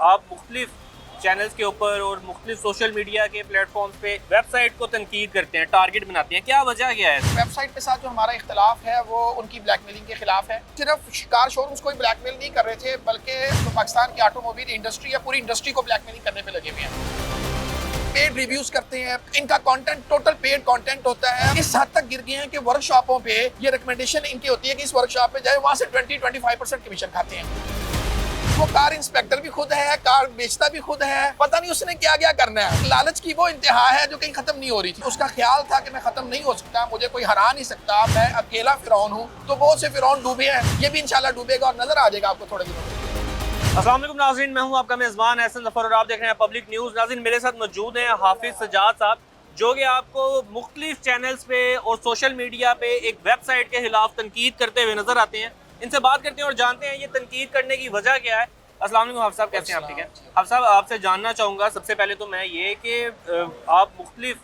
आप मुख्तलिफ चैनल्स के ऊपर और मुख्तलिफ सोशल मीडिया के प्लेटफॉर्म पे वेबसाइट को तनकीद करते हैं, टारगेट बनाते हैं, क्या वजह क्या है? वेबसाइट के साथ जो हमारा इख्तलाफ है वो उनकी ब्लैकमेलिंग के खिलाफ है। सिर्फ कार शोरूम्स को ब्लैकमेल नहीं कर रहे थे, बल्कि तो पाकिस्तान की ऑटोमोबाइल इंडस्ट्री या पूरी इंडस्ट्री को ब्लैकमेलिंग करने पे लगे हुए हैं। पेड रिव्यूज करते हैं, इनका कंटेंट टोटल पेड कंटेंट होता है। इस हद तक गिर गए हैं कि वर्कशॉपों पे ये रिकमेंडेशन इनकी होती है कि इस वर्कशॉप पे जाए, वहां से 20-25% कमीशन खाते हैं। वो कार इंस्पेक्टर भी खुद है, कार बेचता भी खुद है, पता नहीं उसने क्या क्या करना है। लालच की वो इंतहा है जो कहीं खत्म नहीं हो रही थी। उसका ख्याल था कि मैं खत्म नहीं हो सकता, मुझे कोई हरा नहीं सकता, मैं अकेला फिरौन हूँ। तो बहुत से फिरौन डूबे हैं, ये भी इंशाल्लाह डूबेगा और नजर आ जाएगा आपको थोड़े दिनों में। अस्सलाम वालेकुम नाज़रीन, मैं हूं आपका मेज़बान एहसन ज़फ़र और आप देख रहे हैं पब्लिक न्यूज़। नाज़रीन, मेरे साथ मौजूद हैं हाफिज़ सज्जाद साहब, जो कि आपको मुख्तलिफ चैनल्स पे और सोशल मीडिया पे एक वेबसाइट के खिलाफ तनकीद करते हुए नजर आते हैं। इनसे बात करते हैं और जानते हैं ये तनकीद करने की वजह क्या है। अस्सलाम वालेकुम हाफ़िज़ साहब, कैसे हैं आप? ठीक है हाफ़िज़ साहब, आपसे जानना चाहूँगा सबसे पहले तो मैं ये कि आप मुख्तलिफ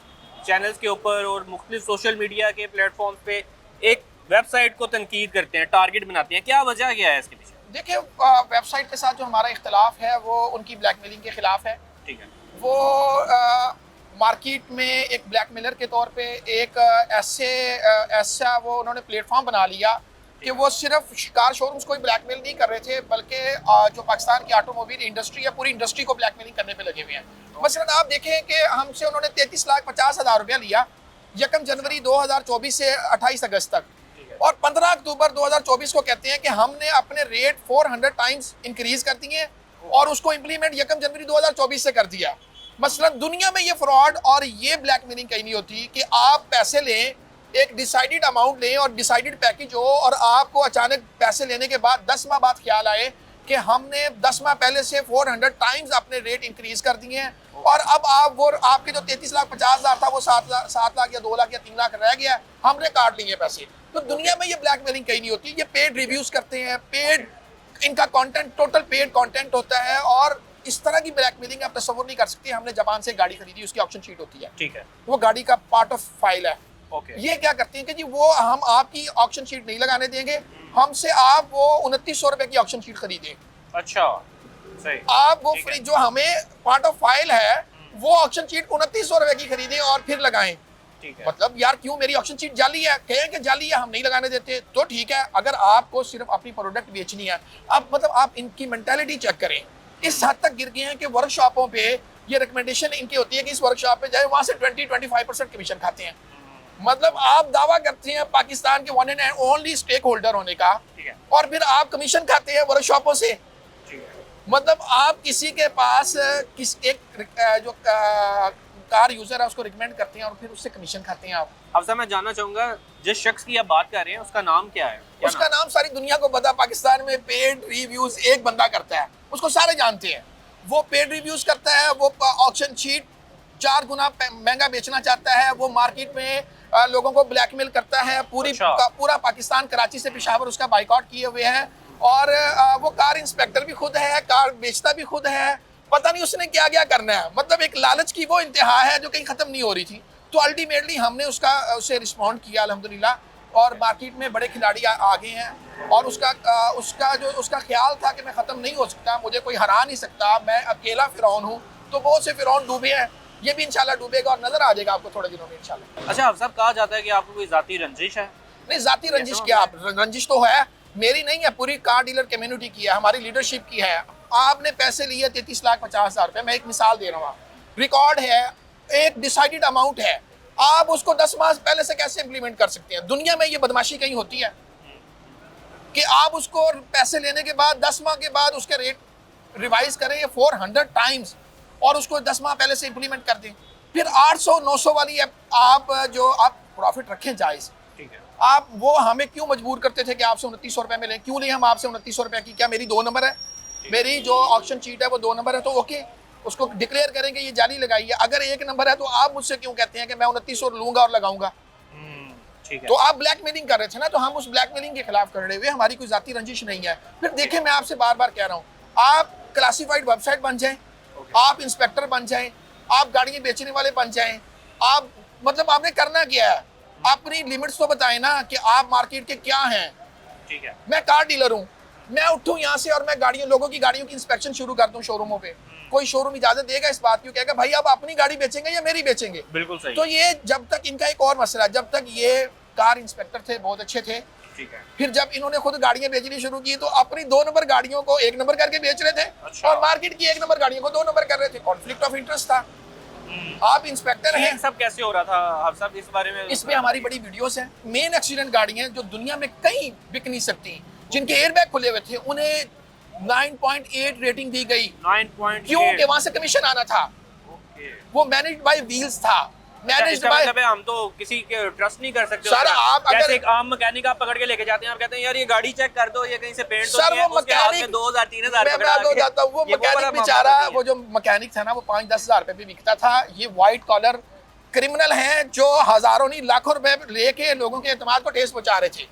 चैनल्स के ऊपर और मुख्तलिफ सोशल मीडिया के प्लेटफॉर्म पे एक वेबसाइट को तनकीद करते हैं, टारगेट बनाते हैं, क्या वजह क्या है इसके पीछे? देखिए, वेबसाइट के साथ जो हमारा इख्तलाफ है वो उनकी ब्लैकमेलिंग के खिलाफ है। ठीक है। वो मार्केट में एक ब्लैकमेलर के तौर पे एक ऐसा वो उन्होंने प्लेटफॉर्म बना लिया कि वो सिर्फ कार शोरूम्स को ही ब्लैकमेल नहीं कर रहे थे, बल्कि जो पाकिस्तान की ऑटोमोबाइल इंडस्ट्री या पूरी इंडस्ट्री को ब्लैकमेलिंग करने पे लगे हुए हैं। मसलन आप देखें कि हमसे उन्होंने 33,50,000 रुपया लिया 1 जनवरी 2024 से 28 अगस्त तक, और 15 अक्टूबर 2024 को कहते हैं कि हमने अपने रेट 400 टाइम्स इंक्रीज कर दिए और उसको इम्प्लीमेंट 1 जनवरी 2024 से कर दिया। मसलन दुनिया में ये फ्रॉड और ये ब्लैकमेलिंग कहीं नहीं होती कि आप पैसे लें, एक डिसाइडेड अमाउंट लें और डिसाइडेड पैकेज हो, और आपको अचानक पैसे लेने के बाद 10 माह बाद ख्याल आए कि हमने 10 माह पहले से 400 टाइम्स अपने रेट इंक्रीज कर दिए हैं, और अब आप वो आपके जो 33,50,000 था वो 7 लाख या 2 लाख या 3 लाख रह गया, हमने काट लिए पैसे। तो दुनिया में ये ब्लैकमेलिंग कहीं नहीं होती। ये पेड रिव्यूज करते हैं, पेड इनका कंटेंट टोटल पेड कंटेंट होता है, और इस तरह की ब्लैकमेलिंग आप तस्वीर नहीं कर सकते। हमने जापान से गाड़ी खरीदी, उसकी ऑक्शन शीट होती है, ठीक है, वो गाड़ी का पार्ट ऑफ फाइल है। ओके। ये क्या करते हैं कि जी वो हम आपकी ऑक्शन शीट नहीं लगाने देंगे, हमसे आप वो 2900 रुपए की ऑक्शन शीट खरीदें। अच्छा, सही। आप वो फ्री जो हमें पार्ट ऑफ फाइल है वो ऑक्शन शीट 2900 रुपए की खरीदें और फिर लगाएं। ठीक है। मतलब यार क्यों, मेरी ऑक्शन शीट जाली है, कहें कि जाली है, हम नहीं लगाने देते। तो ठीक है, अगर आपको सिर्फ अपनी प्रोडक्ट बेचनी है, अब मतलब आप इनकी मेंटालिटी चेक करें। इस हद तक गिर गए हैं कि वर्कशॉपों पे ये रिकमेंडेशन इनकी होती है कि इस वर्कशॉप पे जाए, वहां से 20-25% कमीशन खाते हैं। मतलब आप दावा करते हैं पाकिस्तान के one and only stakeholder होने का, ठीक है, और फिर आप कमीशन खाते हैं वर्कशॉपों से। ठीक है। मतलब आप किसी के पास जो कार यूजर है उसको रिकमेंड करते हैं और फिर उससे कमीशन खाते हैं आप। अब सर मैं जानना चाहूंगा, जिस शख्स की आप बात कर रहे हैं उसका नाम क्या है? उसका नाम सारी दुनिया को पता, पाकिस्तान में पेड रिव्यूज एक बंदा करता है, उसको सारे जानते हैं। वो पेड रिव्यूज करता है, वो ऑक्शन शीट 4 गुना महंगा बेचना चाहता है, वो मार्केट में लोगों को ब्लैकमेल करता है। पूरा पाकिस्तान, कराची से पेशावर उसका बाइकआउट किए हुए हैं, और वो कार इंस्पेक्टर भी खुद है, कार बेचता भी खुद है, पता नहीं उसने क्या क्या करना है। मतलब एक लालच की वो इंतहा है जो कहीं खत्म नहीं हो रही थी। तो अल्टीमेटली हमने उसे रिस्पॉन्ड किया अल्हम्दुलिल्लाह, और मार्केट में बड़े खिलाड़ी आ गए हैं, और उसका ख्याल था कि मैं खत्म नहीं हो सकता, मुझे कोई हरा नहीं सकता, मैं अकेला फिरौन हूँ। तो बहुत से फिरौन डूबे हैं, ये भी इंशाल्लाह डूबेगा और नजर आ जाएगा आपको थोड़े दिनों में इंशाल्लाह। अच्छा अब साहब, कहा जाता है कि आपको कोई जाती रंजिश है? नहीं, जाती रंजिश क्या, रंजिश तो है, मेरी नहीं है, पूरी कार डीलर कम्युनिटी की है, हमारी लीडरशिप की है। आपने पैसे लिए 33,50,000 रुपए, मैं एक मिसाल दे रहा हूँ, रिकॉर्ड है, एक डिसाइडेड अमाउंट है, आप उसको 10 माह पहले से कैसे इंप्लीमेंट कर सकते हैं? दुनिया में ये बदमाशी कहीं होती है कि आप उसको पैसे लेने के बाद 10 माह के बाद उसके रेट रिवाइज करें 400 टाइम्स और उसको 10 माह पहले से इंप्लीमेंट कर दें। फिर 800-900 वाली आप प्रॉफिट रखें जायज। ठीक है। आप वो हमें क्यों मजबूर करते थे कि आपसे 2900 रुपए में लें? क्यों नहीं हम आपसे 2900 रुपए की? क्या मेरी 2 नंबर है? मेरी जो ऑक्शन शीट है वो 2 नंबर है, तो ओके, उसको डिक्लेयर करेंगे ये जाली लगाई है। अगर 1 नंबर है तो आप मुझसे क्यों कहते हैं कि मैं 2900 लूंगा और लगाऊंगा? ठीक है। तो आप ब्लैकमेलिंग कर रहे थे ना, तो हम उस ब्लैकमेलिंग के खिलाफ खड़े हुए, हमारी कोई जाती रंजिश नहीं है। फिर देखें, मैं आपसे बार बार कह रहा हूँ, आप क्लासिफाइड वेबसाइट बन जाएं, आप इंस्पेक्टर बन जाएं, आप गाड़ियां बेचने वाले बन जाएं, आप मतलब आपने करना क्या है? अपनी लिमिट्स तो बताएं ना कि आप मार्केट के क्या हैं। ठीक है। मैं कार डीलर हूँ, मैं उठूं यहाँ से और मैं लोगों की गाड़ियों की इंस्पेक्शन शुरू कर दूं शोरूमों पे, कोई शोरूम इजाजत देगा इस बात की? कहेगा भाई आप अपनी गाड़ी बेचेंगे या मेरी बेचेंगे? बिल्कुल सही। तो ये जब तक इनका एक और मसला, जब तक ये कार इंस्पेक्टर थे बहुत अच्छे थे, ठीक है। फिर जब इन्होंने खुद गाड़ियां बेचनी शुरू की तो अपनी 2 नंबर गाड़ियों को 1 नंबर करके बेच रहे थे। अच्छा। और मार्केट की 1 नंबर गाड़ियों को 2 नंबर कर रहे थे। कॉन्फ्लिक्ट ऑफ इंटरेस्ट था। आप इंस्पेक्टर हैं, सब कैसे हो रहा था आप सब इस बारे में? इसमें हमारी बड़ी वीडियोस हैं। मेन एक्सीडेंट गाड़ियां जो दुनिया में कहीं बिक नहीं सकती, जिनके एयरबैग खुले हुए थे, उन्हें 9.8 रेटिंग दी गई। 9.8 क्यों? कि वहां से कमीशन आना था। वो मैनेज्ड बाय व्हील्स था, मैनेज्ड बाय। मतलब हम तो किसी के ट्रस्ट नहीं कर सकते। सर आप जैसे अगर एक आम मैकेनिक आप पकड़ के लेके जाते हैं, आप कहते हैं यार ये गाड़ी चेक कर दो, ये कहीं से पेंट तो सर नहीं है, वो उसके हाथ में मैकेनिक 2000-3000 मैं आपको बताता हूँ, वो मैकेनिक बेचारा, वो जो मैकेनिक था ना, वो 5-10 हजार रुपए पे बिकता था। ये व्हाइट कॉलर क्रिमिनल हैं जो हजारों नहीं लाखों रुपए लेके लोगों के एतमाद को ठेस पहुंचा रहे थे।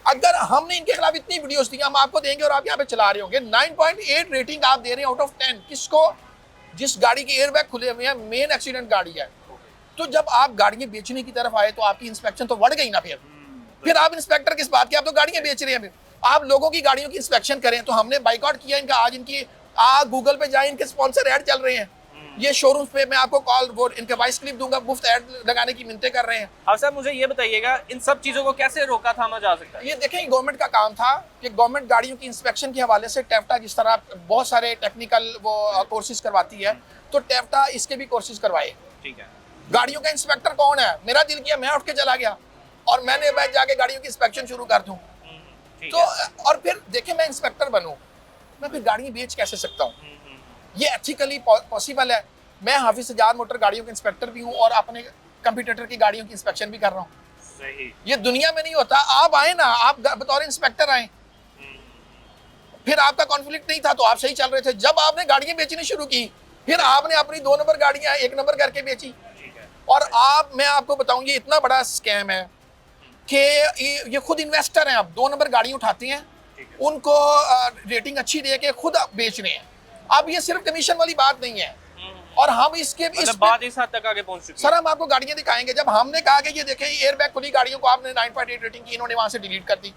अगर हमने इनके खिलाफ इतनी वीडियोस दी, हम आपको देंगे और आप यहाँ पे चला रहे होंगे। 9.8 रेटिंग आप दे रहे हैं आउट ऑफ 10 किसको? जिस गाड़ी के एयरबैग खुले हुए हैं, मेन एक्सीडेंट गाड़ी है। तो जब आप गाड़ियां बेचने की तरफ आए तो आपकी इंस्पेक्शन तो बढ़ गई ना। फिर आप इंस्पेक्टर किस बात के? आप तो गाड़ियां बेच रहे हैं। फिर आप लोगों की गाड़ियों की इंस्पेक्शन करें। तो हमने बाइकआउट किया इनका। आज इनकी गूगल पे जाए, इनके स्पॉन्सर ऐड चल रहे हैं। ये शोरूम्स पे मैं आपको कॉल वो इनके वॉइस क्लिप दूंगा, मुफ्त ऐड लगाने की मिन्नतें कर रहे हैं। अब सर मुझे ये बताइएगा, इन सब चीजों को कैसे रोका थामा जा सकता है? ये देखें, गवर्नमेंट का काम था कि गवर्नमेंट गाड़ियों की इंस्पेक्शन के हवाले से टेफ्टा जिस तरह बहुत सारे टेक्निकल वो कोर्सेज करवाती है, तो टेफ्टा इसके भी कोर्सेज करवाए। ठीक है। गाड़ियों का इंस्पेक्टर कौन है? मेरा दिल किया मैं उठ के चला गया और मैंने मैं जाके गाड़ियों की इंस्पेक्शन शुरू कर दूं। तो और फिर देखें, मैं इंस्पेक्टर बनूं, मैं फिर गाड़ियां बेच कैसे सकता हूं? ये एथिकली पॉसिबल है? मैं हाफिज सजाद मोटर गाड़ियों के इंस्पेक्टर भी हूं और अपने कंप्यूटर की गाड़ियों की इंस्पेक्शन भी कर रहा हूं। सही। ये दुनिया में नहीं होता। आप आए ना, आप बतौर इंस्पेक्टर आए, फिर आपका कॉन्फ्लिक्ट नहीं था तो आप सही चल रहे थे। जब आपने गाड़ियां बेचनी शुरू की, फिर आपने अपनी 2 नंबर गाड़ियां 1 नंबर करके बेची। और मैं आपको बताऊं, ये इतना बड़ा स्कैम है कि ये खुद इन्वेस्टर हैं। अब 2 नंबर गाड़ी उठाते हैं, उनको रेटिंग अच्छी दे के खुद बेच रहे हैं। अब ये सिर्फ कमीशन वाली बात नहीं है। और हम इसके बात इस हद तक आगे पहुंच चुकी है। सर हम आपको गाड़ियां दिखाएंगे। जब हमने कहा कि ये देखें एयरबैग खुली गाड़ियों को आपने 9.8 रेटिंग की, इन्होंने वहां से डिलीट कर दी।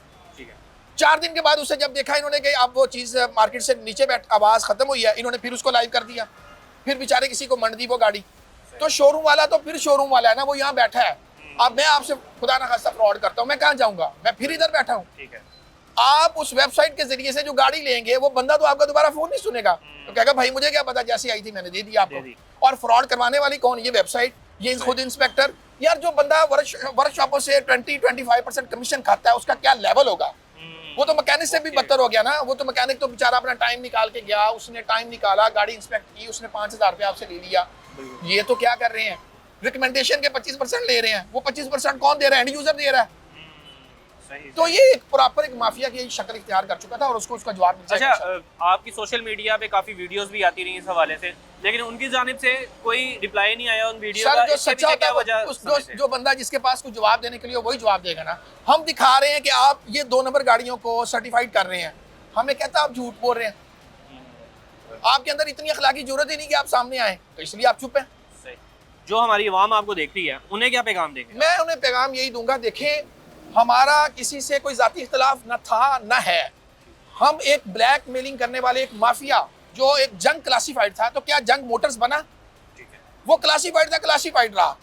4 दिन के बाद उसे जब देखा इन्होंने कि अब वो चीज मार्केट से नीचे आवाज खत्म हुई है, इन्होंने फिर उसको लाइव कर दिया। फिर बेचारे किसी को मंड दी वो गाड़ी। तो शोरूम वाला तो फिर शोरूम वाला है ना, वो यहाँ बैठा है। अब मैं आपसे खुदा ना खास्ता फ्रॉड करता हूँ, मैं कहाँ जाऊंगा? मैं फिर इधर बैठा हूँ। आप उस वेबसाइट के जरिए से जो गाड़ी लेंगे, वो बंदा तो आपका दोबारा फोन नहीं सुनेगा, तो कहेगा भाई मुझे क्या पता, जैसी आई थी मैंने दे दी आपको। और फ्रॉड करवाने वाली कौन? ये वेबसाइट, ये खुद इंस्पेक्टर। यार जो बंदा वर्कशॉपों से 20-25% कमीशन खाता है, उसका क्या लेवल होगा? वो तो मैकेनिक से भी बदतर हो गया ना। वो तो मैकेनिक तो बेचारा अपना टाइम निकाल के गया, उसने टाइम निकाला, गाड़ी इंस्पेक्ट की, उसने 5000 रुपये आपसे ले लिया। ये तो क्या कर रहे हैं, रिकमेंडेशन के 25% ले रहे हैं। वो 25% कौन दे रहा है? एंड यूजर दे रहा है। तो ये एक प्रॉपर एक माफिया की शक्ल इख्तियार कर चुका था और उसको उसका जवाब मिल जाएगा। अच्छा, आपकी सोशल मीडिया पे काफी वीडियोस भी आती रही इस हवाले से, लेकिन उनकी जानिब से कोई रिप्लाई नहीं आया उन वीडियो का। जो सच्चा होता है, जो बंदा जिसके पास कुछ जवाब देने के लिए वही जवाब देगा ना। हम दिखा रहे हैं कि आप ये 2 नंबर गाड़ियों को सर्टिफाइड कर रहे हैं, हमें कहता आप झूठ बोल रहे हैं। आपके अंदर इतनी अखलाकी जरूरत ही नहीं कि आप सामने आए, तो इसलिए आप चुप हैं। जो हमारी आवाम आपको देख रही है, उन्हें क्या पैगाम देंगे? मैं उन्हें पैगाम यही दूंगा, देखें हमारा किसी से कोई जाती इख्तिलाफ न था न है। हम एक ब्लैक मेलिंग करने वाले एक माफिया, जो एक जंग क्लासिफाइड था, तो क्या जंग मोटर्स बना? वो क्लासिफाइड था, क्लासिफाइड रहा।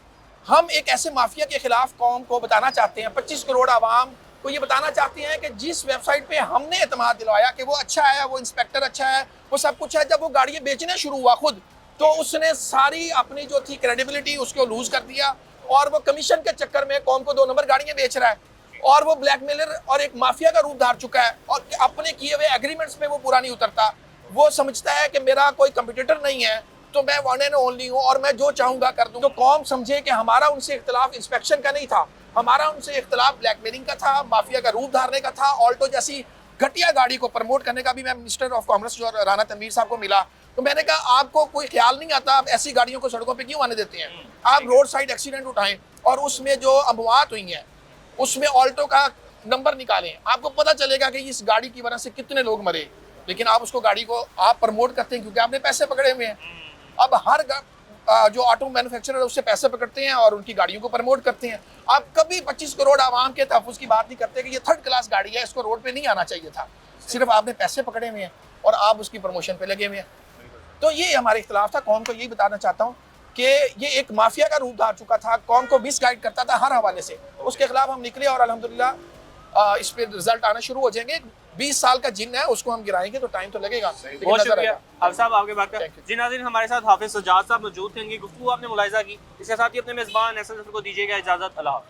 हम एक ऐसे माफिया के खिलाफ कौम को बताना चाहते हैं, 25 करोड़ आवाम को ये बताना चाहते हैं कि जिस वेबसाइट पे हमने एतमाद दिलवाया कि वो अच्छा है, वो इंस्पेक्टर अच्छा है, वो सब कुछ है, जब वो गाड़ियाँ बेचने शुरू हुआ खुद, तो उसने सारी अपनी जो थी क्रेडिबिलिटी उसको लूज कर दिया और वो कमीशन के चक्कर में कौम को 2 नंबर गाड़ियाँ बेच रहा है और वो ब्लैकमेलर और एक माफिया का रूप धार चुका है और अपने किए हुए एग्रीमेंट्स में वो पूरा नहीं उतरता। वो समझता है कि मेरा कोई कंपटीटर नहीं है, तो मैं वन एंड ओनली हूँ और मैं जो चाहूंगा कर दूँ। तो कौम समझे कि हमारा उनसे इख्तिलाफ इंस्पेक्शन का नहीं था, हमारा उनसे इख्तिलाफ ब्लैकमेलिंग का था, माफिया का रूप धारने का था। ऑल्टो जैसी घटिया गाड़ी को प्रमोट करने का भी मैं मिनिस्टर ऑफ कॉमर्स जो राना तनवीर साहब को मिला, तो मैंने कहा आपको कोई ख्याल नहीं आता, आप ऐसी गाड़ियों को सड़कों पे क्यों आने देते हैं? आप रोड साइड एक्सीडेंट उठाएं और उसमें जो अमवात हुई हैं उसमें ऑल्टो का नंबर निकालें, आपको पता चलेगा कि इस गाड़ी की वजह से कितने लोग मरे। लेकिन आप उसको गाड़ी को आप प्रमोट करते हैं क्योंकि आपने पैसे पकड़े हुए हैं। अब हर जो ऑटो मैन्युफैक्चरर उससे पैसे पकड़ते हैं और उनकी गाड़ियों को प्रमोट करते हैं। आप कभी 25 करोड़ आवाम के तहफ़्फ़ुज़ की बात नहीं करते कि ये 3rd क्लास गाड़ी है, इसको रोड पे नहीं आना चाहिए था। सिर्फ आपने पैसे पकड़े हुए हैं और आप उसकी प्रमोशन पे लगे हुए हैं। तो ये हमारे इख्तलाफ था। कौम को यही बताना चाहता हूँ कि ये एक माफिया का रूप धार चुका था, कौम को मिसगाइड करता था हर हवाले से। उसके खिलाफ हम निकले और अल्हम्दुलिल्लाह इस पे रिजल्ट आना शुरू हो जाएंगे। 20 साल का जिन है, उसको हम गिराएंगे तो टाइम तो लगेगा, लेकिन बहुत नजर शुक्रिया आएगा। हाफिज साहब आपके बात का। Thank you. जी नाज़रीन, हमारे साथ हाफिज सज्जाद साहब मौजूद थे, इनकी गुफ्तगू आपने मुलाहिजा की। इसके साथ ही अपने मेज़बान एहसन ज़फ़र को दीजिएगा इजाज़त। अल्लाह हाफिज।